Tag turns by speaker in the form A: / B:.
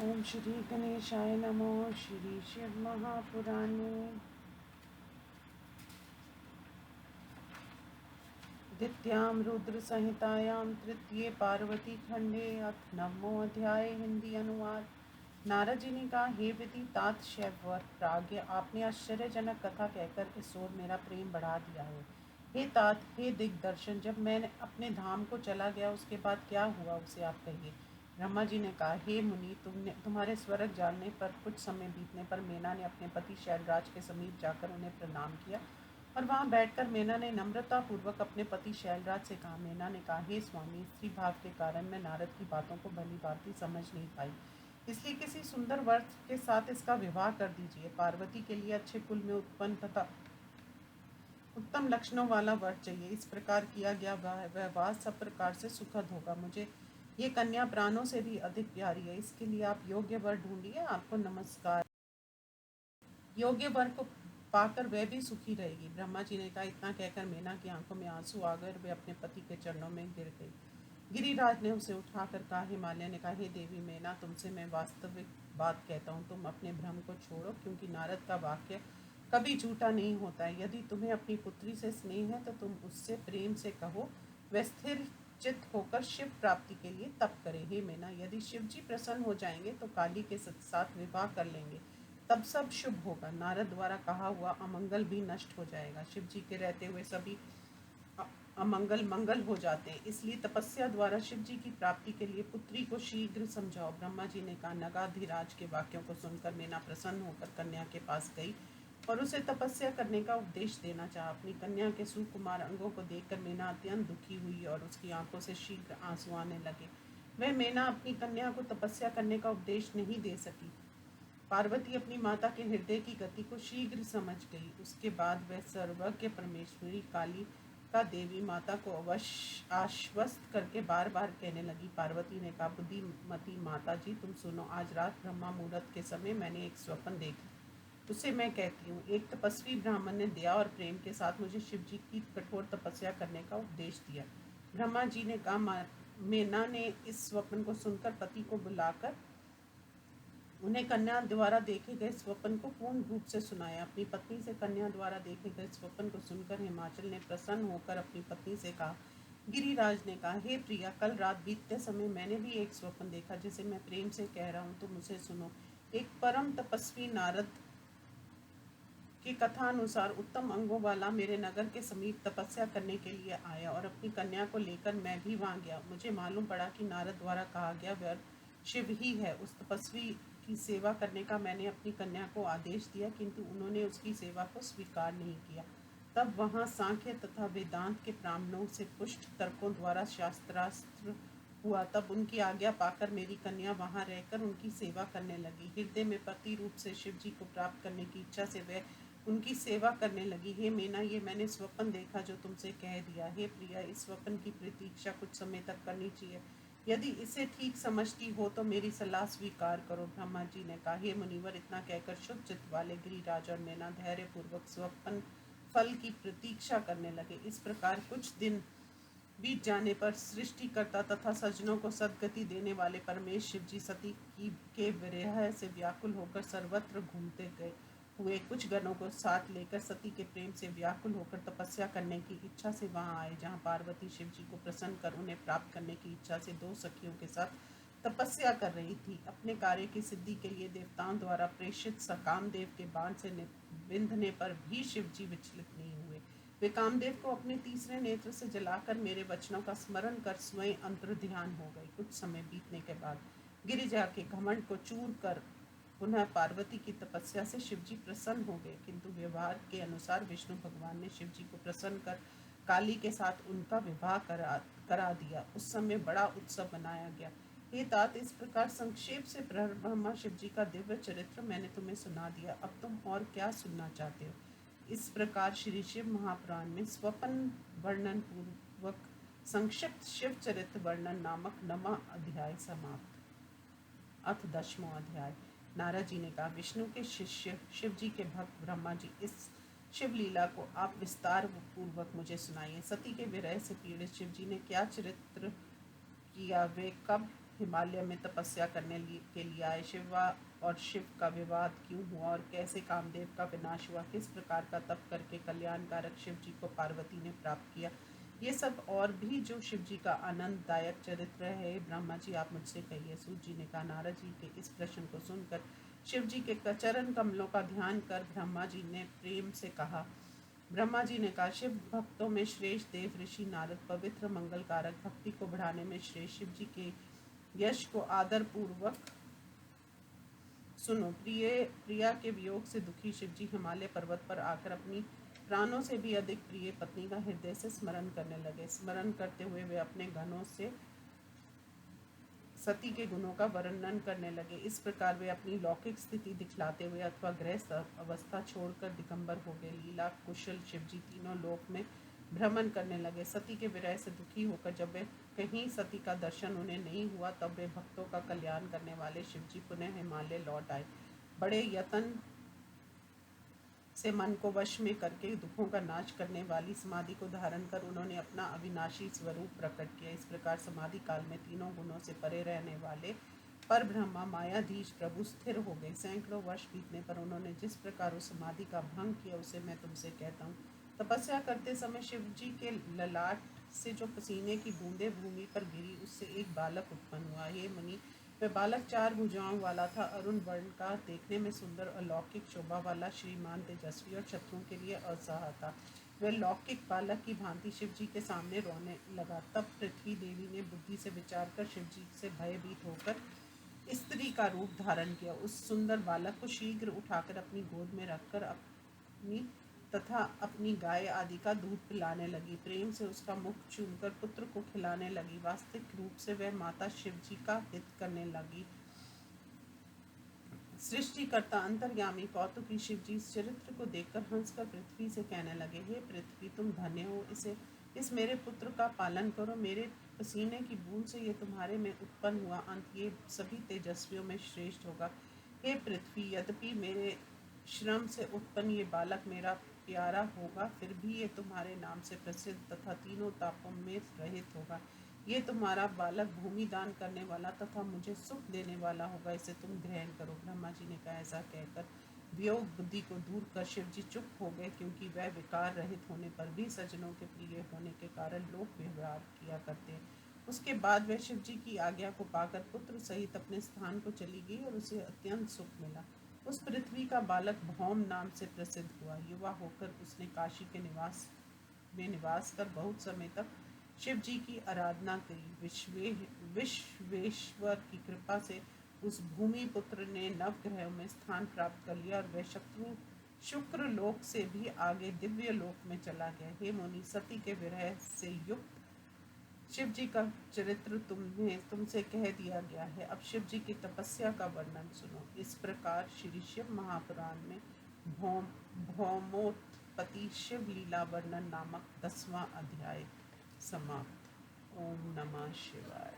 A: ओम श्री गणेशाय नमो। श्री शिव महापुराणे द्वितीयां रुद्र संहितायां तृतीय पार्वती खंडे अथ नवमो अध्याय। हिंदी अनुवाद। नारद जी ने कहा, हे विधि तात शैववर प्राज्ञ, आपने आश्चर्यजनक कथा कहकर इस ओर मेरा प्रेम बढ़ा दिया है। हे तात, हे दिग्दर्शन, जब मैं अपने धाम को चला गया उसके बाद क्या हुआ उसे आप कहिए। ब्रह्मा जी ने कहा, हे मुनि, तुम्हारे स्वर्ग जाने पर कुछ समय बीतने पर मेना ने अपने पति शैलराज के समीप जाकर उन्हें प्रणाम किया और वहां बैठकर मेना ने नम्रता पूर्वक अपने पति शैलराज से कहा। मेना ने कहा, हे स्वामी, स्त्री भाव के कारण मैं नारद की बातों को भली भांति समझ नहीं पाई, इसलिए किसी सुंदर वर के साथ इसका विवाह कर दीजिए। पार्वती के लिए अच्छे कुल में उत्पन्न तथा उत्तम लक्षणों वाला वर चाहिए। इस प्रकार किया गया विवाह सब प्रकार से सुखद होगा। मुझे ये कन्या प्राणों से भी अधिक प्यारी है, इसके लिए आप योग्य वर ढूंढिए। आपको नमस्कार। योग्य वर को पाकर वह भी सुखी रहेगी। ब्रह्मा जी ने कहा। इतना कहकर मेना की आंखों में आंसू आ गए और वे अपने पति के चरणों में गिर गई। गिरिराज ने उसे उठाकर कहा। हिमालय ने कहा, हे देवी मेना, तुमसे मैं वास्तविक बात कहता हूँ, तुम अपने भ्रम को छोड़ो, क्योंकि नारद का वाक्य कभी झूठा नहीं होता है। यदि तुम्हें अपनी पुत्री से स्नेह है तो तुम उससे प्रेम से कहो, वह स्थिर चित्त होकर शिव प्राप्ति के लिए तप करे। हे मेना, यदि शिव जी प्रसन्न हो जाएंगे तो काली के साथ विवाह कर लेंगे, तब सब शुभ होगा। नारद द्वारा कहा हुआ अमंगल भी नष्ट हो जाएगा। शिव जी के रहते हुए सभी अमंगल मंगल हो जाते हैं, इसलिए तपस्या द्वारा शिव जी की प्राप्ति के लिए पुत्री को शीघ्र समझाओ। ब्रह्मा जी ने कहा। नगाधिराज के वाक्यों को सुनकर मेना प्रसन्न होकर कन्या के पास गई और उसे तपस्या करने का उपदेश देना चाहा। अपनी कन्या के सुकुमार अंगों को देखकर मेना अत्यंत दुखी हुई और उसकी आंखों से शीघ्र आंसू आने लगे। वह मेना अपनी कन्या को तपस्या करने का उपदेश नहीं दे सकी। पार्वती अपनी माता के हृदय की गति को शीघ्र समझ गई। उसके बाद वह सर्वज्ञ परमेश्वरी काली का देवी माता को अवश्य आश्वस्त करके बार बार कहने लगी। पार्वती ने कहा, बुद्धिमती माता जी, तुम सुनो। आज रात ब्रह्मा मुहूर्त के समय मैंने एक स्वप्न देखा, उसे मैं कहती हूँ। एक तपस्वी ब्राह्मण ने दया और प्रेम के साथ मुझे शिव जी की कठोर तपस्या करने का उपदेश दिया। ब्रह्मा जी ने कहा। मेना ने इस स्वप्न को सुनकर पति को बुलाकर उन्हें कन्या द्वारा देखे गए स्वप्न को पूर्ण रूप से सुनाया। अपनी पत्नी से कन्या द्वारा देखे गए स्वप्न को सुनकर हिमाचल ने प्रसन्न होकर अपनी पत्नी से कहा। गिरिराज ने कहा, हे प्रिया, कल रात बीतते समय मैंने भी एक स्वप्न देखा जिसे मैं प्रेम से कह रहा हूँ, तुम उसे सुनो। एक परम तपस्वी नारद की कथा अनुसार उत्तम अंगों वाला मेरे नगर के समीप तपस्या करने के लिए आया और अपनी कन्या को लेकर मैं भी वहां गया। मुझे मालूम पड़ा कि नारद द्वारा कहा गया वर शिव ही है। उस तपस्वी की सेवा करने का मैंने अपनी कन्या को आदेश दिया, किंतु उन्होंने उसकी सेवा को स्वीकार नहीं किया। तब वहां सांख्य तथा वेदांत के ब्राह्मणों से पुष्ट तर्कों द्वारा शास्त्रास्त्र हुआ। तब उनकी आज्ञा पाकर मेरी कन्या वहां रहकर उनकी सेवा करने लगी। हृदय में पति रूप से शिव जी को प्राप्त करने की इच्छा से वह उनकी सेवा करने लगी। हे मेना, ये मैंने स्वप्न देखा जो तुमसे कह दिया। हे प्रिया, इस स्वप्न की प्रतीक्षा कुछ समय तक करनी चाहिए। यदि इसे ठीक समझती हो तो मेरी सलाह स्वीकार करो। ब्रह्मा जी ने कहा। हे मुनिवर, इतना कहकर शुभ चित्त वाले गिरिराज और मेना धैर्य पूर्वक स्वप्न फल की प्रतीक्षा करने लगे। इस प्रकार कुछ दिन बीत जाने पर सृष्टिकर्ता तथा सज्जनों को सद्गति देने वाले परमेश शिव जी सती की के विरह से व्याकुल होकर सर्वत्र घूमते गए हुए कुछ गणों को साथ लेकर सती के प्रेम से व्याकुल होकर तपस्या करने की इच्छा से वहां आए, जहां पार्वती शिव जी को प्रसन्न कर उन्हें प्राप्त करने की इच्छा से दो सखियों के साथ तपस्या कर रही थी। अपने कार्य की सिद्धि के लिए देवताओं द्वारा प्रेषित कामदेव के बाण से बिंधने पर भी शिव जी विचलित नहीं हुए। वे कामदेव को अपने तीसरे नेत्र से जलाकर मेरे वचनों का स्मरण कर स्वयं अंतर्ध्यान हो गए। कुछ समय बीतने के बाद गिरिजा के घमंड को चूर कर पुनः पार्वती की तपस्या से शिवजी प्रसन्न हो गए, किंतु व्यवहार के अनुसार विष्णु भगवान ने शिवजी को प्रसन्न कर काली के साथ उनका विवाह करा दिया। उस समय बड़ा उत्सव मनाया गया। हे तात, इस प्रकार संक्षेप से ब्रह्मा शिवजी का दिव्य चरित्र मैंने तुम्हें सुना दिया। अब तुम और क्या सुनना चाहते हो। इस प्रकार श्री शिव महापुराण में स्वपन वर्णन पूर्वक संक्षिप्त शिव चरित्र वर्णन नामक 9वां अध्याय समाप्त। अथ 10वां अध्याय। नारद जी ने कहा, विष्णु के शिष्य शिव जी के भक्त ब्रह्मा जी, इस शिव लीला को आप विस्तार पूर्वक मुझे सुनाइए। सती के विरह से पीड़ित शिव जी ने क्या चरित्र किया, वे कब हिमालय में तपस्या करने के लिए आए। शिवा और शिव का विवाद क्यों हुआ और कैसे कामदेव का विनाश हुआ, किस प्रकार का तप करके कल्याणकारक शिव जी को पार्वती ने प्राप्त किया, ये सब और भी जो शिव जी का आनंददायक चरित्र है, ब्रह्मा जी आप मुझसे कहिए। सूत जी ने कहा। नारद जी के इस प्रश्न को सुनकर शिव जी के चरण कमलों का ध्यान कर ब्रह्मा जी ने प्रेम से कहा। ब्रह्मा जी ने कहा, शिव भक्तों में श्रेष्ठ देव ऋषि नारद पवित्र मंगलकारक भक्ति को बढ़ाने में श्रेष्ठ शिव जी के यश को आदर पूर्वक सुनो। प्रिया के वियोग से दुखी शिव जी हिमालय पर्वत पर आकर अपनी प्राणों से भी अधिक प्रिय पत्नी का हृदय से स्मरण करने लगे। स्मरण करते हुए वे अपने गणों से सती के गुणों का वर्णन करने लगे। इस प्रकार वे अपनी लौकिक स्थिति दिखलाते हुए अथवा गृहस्थ अवस्था छोड़कर दिगंबर हो गए। लीला कुशल शिवजी तीनों लोक में भ्रमण करने लगे। सती के विरह से दुखी होकर जब वे कहीं सती का दर्शन उन्हें नहीं हुआ, तब वे भक्तों का कल्याण करने वाले शिवजी पुनः हिमालय लौट आए। बड़े यत्न से मन को वश में करके दुखों का नाश करने वाली समाधि को धारण कर उन्होंने अपना अविनाशी स्वरूप प्रकट किया। इस प्रकार समाधि काल में तीनों गुणों से परे रहने वाले पर ब्रह्मा मायाधीश प्रभु स्थिर हो गए। सैकड़ों वर्ष बीतने पर उन्होंने जिस प्रकार उस समाधि का भंग किया, उसे मैं तुमसे कहता हूँ। तपस्या करते समय शिव जी के ललाट से जो पसीने की बूंदें भूमि पर गिरी, उससे एक बालक उत्पन्न हुआ। हे मुनि, वह बालक 4 भुजाओं वाला था, अरुण वर्ण का, देखने में सुंदर, अलौकिक शोभा वाला, श्रीमान, तेजस्वी और शत्रुओं के लिए असहाय था। वह लौकिक बालक की भांति शिव जी के सामने रोने लगा। तब पृथ्वी देवी ने बुद्धि से विचार कर शिव जी से भयभीत होकर स्त्री का रूप धारण किया। उस सुंदर बालक को शीघ्र उठाकर अपनी गोद में रखकर अपनी तथा अपनी गाय आदि का दूध पिलाने लगी। प्रेम से उसका मुख चूमकर पुत्र को खिलाने लगी। वास्तविक रूप से वह माता शिव जी का हित करने लगी। सृष्टिकर्ता अंतर्यामी कौतुकी शिव जी इस चरित्र को देखकर हंसकर पृथ्वी से कहने लगे, हे पृथ्वी, तुम धन्य हो, इस मेरे पुत्र का पालन करो। मेरे पसीने की बूंद से ये तुम्हारे में उत्पन्न हुआ अंत ये सभी तेजस्वियों में श्रेष्ठ होगा। हे पृथ्वी, यद्यपि मेरे श्रम से उत्पन्न ये बालक मेरा प्यारा होगा, फिर भी ये तुम्हारे नाम से प्रसिद्ध तथा तीनों तापों में रहित होगा। ये तुम्हारा बालक भूमि दान करने वाला तथा मुझे सुख देने वाला होगा, इसे तुम ग्रहण करो। ब्रह्मा जी ने कहा। ऐसा कहकर वियोग बुद्धि को दूर कर शिव जी चुप हो गए, क्योंकि वह विकार रहित होने पर भी सज्जनों के प्रिय होने के कारण लोक व्यवहार किया करते हैं। उसके बाद वह शिव जी की आज्ञा को पाकर पुत्र सहित अपने स्थान को चली गई और उसे अत्यंत सुख मिला। उस पृथ्वी का बालक भौम नाम से प्रसिद्ध हुआ। युवा होकर उसने काशी के निवास कर बहुत समय तक शिव जी की आराधना करी। विश्वेश्वर की कृपा से उस भूमि पुत्र ने नवग्रहों में स्थान प्राप्त कर लिया और वह शुक्र लोक से भी आगे दिव्य लोक में चला गया। हे मुनि, सती के विरह से युक्त शिव जी का चरित्र तुमसे कह दिया गया है। अब शिव जी की तपस्या का वर्णन सुनो। इस प्रकार श्री शिव महापुराण में भौमोत्पत्ति शिव लीला वर्णन नामक 10वां अध्याय समाप्त। ओम नमः शिवाय।